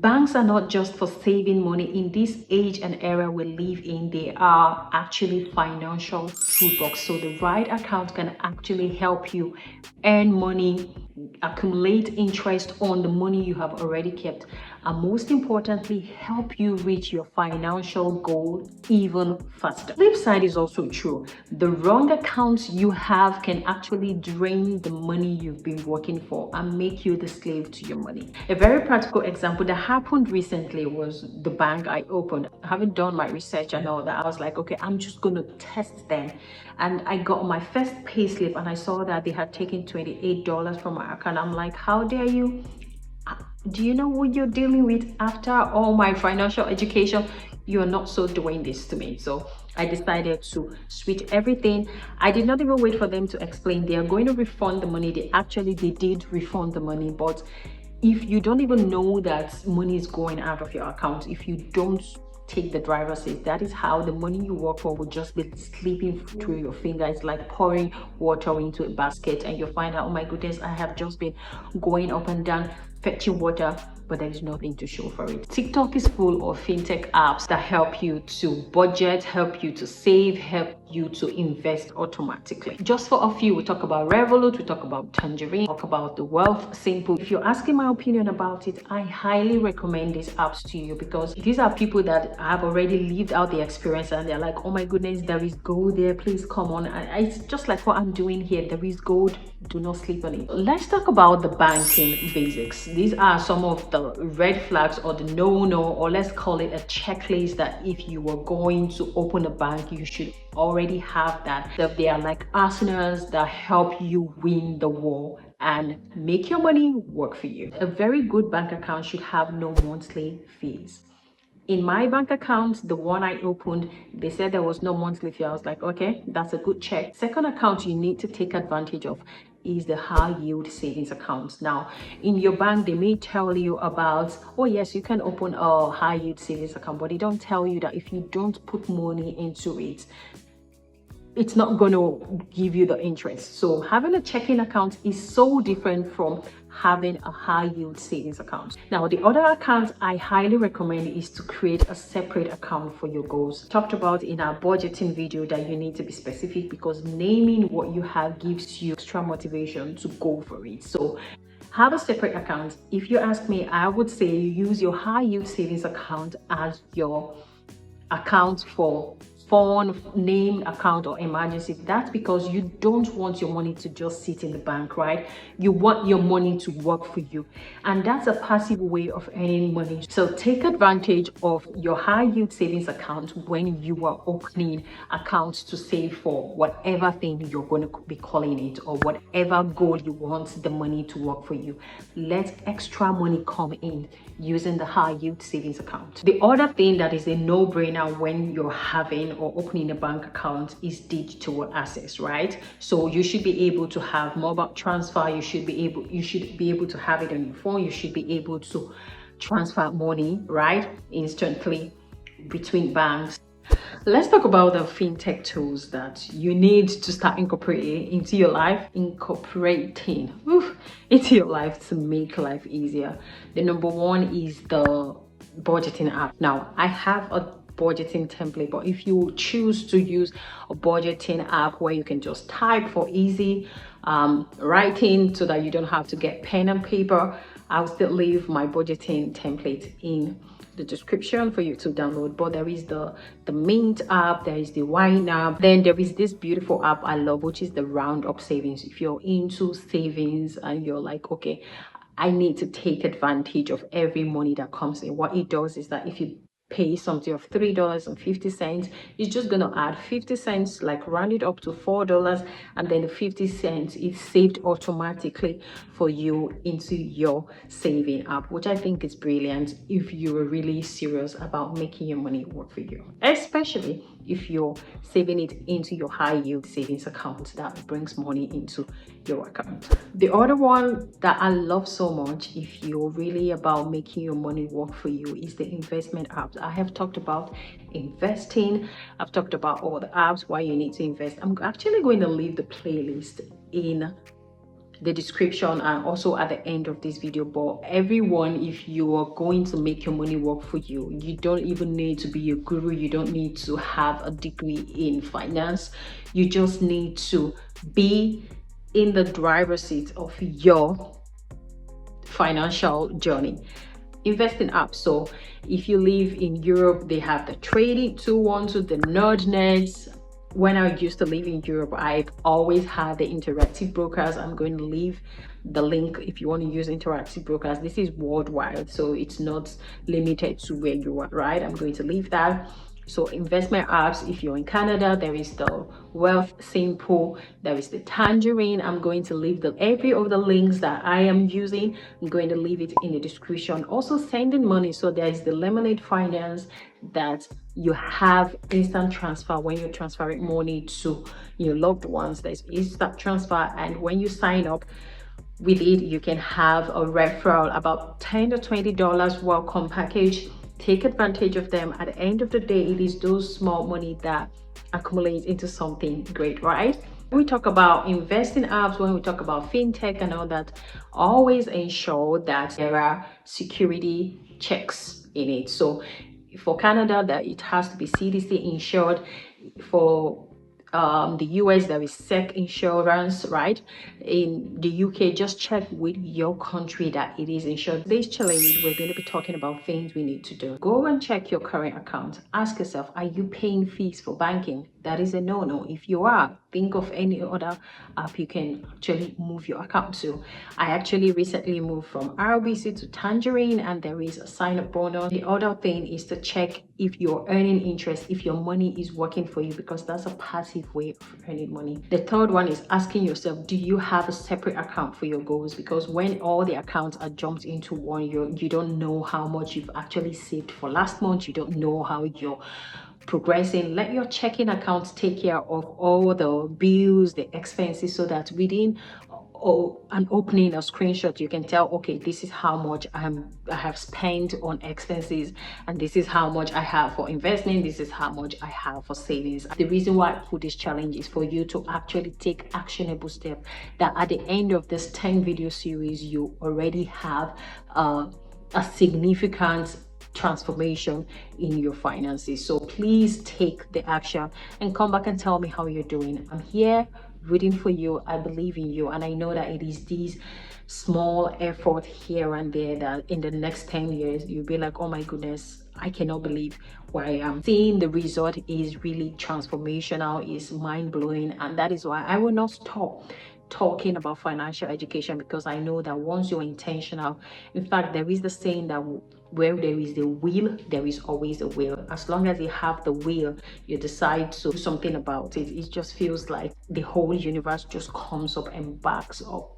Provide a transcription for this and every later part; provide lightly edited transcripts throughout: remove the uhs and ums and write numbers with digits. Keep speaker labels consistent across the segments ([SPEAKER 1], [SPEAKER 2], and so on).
[SPEAKER 1] Banks are not just for saving money. In this age and era we live in, they are actually financial toolbox. So the right account can actually help you earn money, accumulate interest on the money you have already kept, and most importantly, help you reach your financial goal even faster. Flip side is also true. The wrong accounts you have can actually drain the money you've been working for and make you the slave to your money. A very practical example that happened recently was the bank I opened. Having done my research and all that, I was like, okay, I'm just going to test them. And I got my first pay slip and I saw that they had taken $28 from my account. I'm like, how dare you? Do you know what you're dealing with? After all my financial education, you're not so doing this to me. So I decided to switch everything. I did not even wait for them to explain. They are going to refund the money. They did refund the money, but if you don't even know that money is going out of your account, if you don't take the driver's seat, that is how the money you work for will just be slipping through your finger. It's like pouring water into a basket and you find out, oh my goodness, I have just been going up and down fetching water, but there is nothing to show for it. TikTok is full of fintech apps that help you to budget, help you to save, help you to invest automatically. Just for a few, we talk about Revolut, we talk about Tangerine, talk about the Wealth Simple. If you're asking my opinion about it, I highly recommend these apps to you because these are people that have already lived out the experience and they're like, oh my goodness, there is gold there, please come on. And it's just like what I'm doing here. There is gold, do not sleep on it. Let's talk about the banking basics. These are some of the red flags or the no-no, or let's call it a checklist that if you were going to open a bank, you should already have that. That they are like arsenals that help you win the war and make your money work for you. A very good bank account should have no monthly fees. In my bank account, the one I opened, they said there was no monthly fee. I was like, okay, that's a good check. Second account you need to take advantage of is the high yield savings account. Now, in your bank, they may tell you about, oh yes, you can open a high yield savings account, but they don't tell you that if you don't put money into it, it's not going to give you the interest. So having a checking account is so different from having a high yield savings account. Now, the other account I highly recommend is to create a separate account for your goals. Talked about in our budgeting video that you need to be specific because naming what you have gives you extra motivation to go for it. So have a separate account. If you ask me, I would say use your high yield savings account as your account for fund, name account, or emergency. That's because you don't want your money to just sit in the bank, right? You want your money to work for you, and that's a passive way of earning money. So take advantage of your high yield savings account when you are opening accounts to save for whatever thing you're going to be calling it, or whatever goal you want the money to work for you. Let extra money come in using the high yield savings account. The other thing that is a no-brainer when you're having or opening a bank account is digital access, right? So you should be able to have mobile transfer. You should be able to have it on your phone. You should be able to transfer money, right, instantly between banks. Let's talk about the fintech tools that you need to start incorporating into your life, into your life to make life easier. The number one is the budgeting app. Now, I have a budgeting template, but if you choose to use a budgeting app where you can just type for easy writing so that you don't have to get pen and paper, I'll still leave my budgeting template in the description for you to download. But there is the Mint app, there is the Wine app, then there is this beautiful app I love, which is the Roundup Savings. If you're into savings and you're like, okay, I need to take advantage of every money that comes in, what it does is that if you pay something of $3.50, it's just going to add 50 cents, like round it up to $4, and then the 50 cents is saved automatically for you into your saving app, which I think is brilliant if you're really serious about making your money work for you, especially if you're saving it into your high yield savings account that brings money into your account. The other one that I love so much if you're really about making your money work for you is the investment apps. I have talked about investing, I've talked about all the apps, why you need to invest. I'm actually going to leave the playlist in the description and also at the end of this video. But everyone, if you are going to make your money work for you, you don't even need to be a guru, you don't need to have a degree in finance, you just need to be in the driver's seat of your financial journey. Investing apps. So if you live in Europe, they have the trading 212, the nerdnets. When I used to live in Europe, I've always had the interactive brokers. I'm going to leave the link if you want to use interactive brokers. This is worldwide, so it's not limited to where you are, right? I'm going to leave that. So investment apps, if you're in Canada, there is the Wealth Simple, there is the Tangerine. I'm going to leave every of the links that I am using, I'm going to leave it in the description. Also sending money, so there is the Lemonade Finance, that you have instant transfer when you're transferring money to your loved ones. There's instant transfer, and when you sign up with it, you can have a referral, about $10 to $20 welcome package. Take advantage of them. At the end of the day, it is those small money that accumulates into something great, right? When we talk about investing apps, when we talk about fintech and all that, always ensure that there are security checks in it. So for Canada, that it has to be CDC insured. For the US, there is SEC insurance, right? In the UK, just check with your country that it is insured. Today's challenge, we're going to be talking about things we need to do. Go and check your current account. Ask yourself, are you paying fees for banking? That is a no-no. If you are, think of any other app you can actually move your account to. I actually recently moved from RBC to Tangerine, and there is a sign-up bonus. The other thing is to check if you're earning interest, if your money is working for you, because that's a passive way of earning money. The third one is asking yourself, do you have a separate account for your goals? Because when all the accounts are jumped into one, you don't know how much you've actually saved for last month. You don't know how you're progressing. Let your checking account take care of all the bills, the expenses, so that within an opening, a screenshot, you can tell, okay, this is how much I have spent on expenses, and this is how much I have for investment, this is how much I have for savings. The reason why I put this challenge is for you to actually take actionable steps, that at the end of this 10 video series, you already have a significant transformation in your finances. So please take the action and come back and tell me how you're doing. I'm here rooting for you. I believe in you, and I know that it is these small effort here and there that in the next 10 years you'll be like, oh my goodness, I cannot believe where I am. Seeing the result is really transformational, is mind-blowing, and that is why I will not stop talking about financial education, because I know that once you're intentional, in fact, there is the saying that where there is the will, there is always a will. As long as you have the will, you decide to do something about it. It just feels like the whole universe just comes up and backs up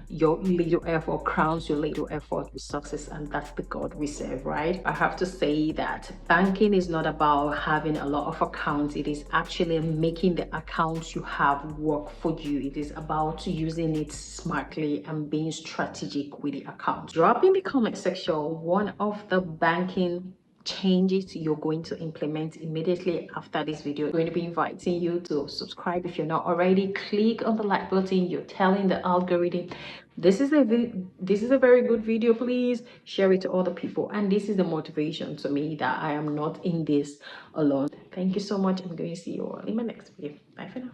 [SPEAKER 1] your little effort, crowns your little effort with success, and that's the God we serve, right? I have to say that banking is not about having a lot of accounts. It is actually making the accounts you have work for you. It is about using it smartly and being strategic with the account. Drop in the comment section one of the banking changes you're going to implement immediately after this video. I'm going to be inviting you to subscribe if you're not already. Click on the like button. You're telling the algorithm this is a very good video. Please share it to other people, and this is the motivation to me that I am not in this alone. Thank you so much. I'm going to see you all in my next video. Bye for now.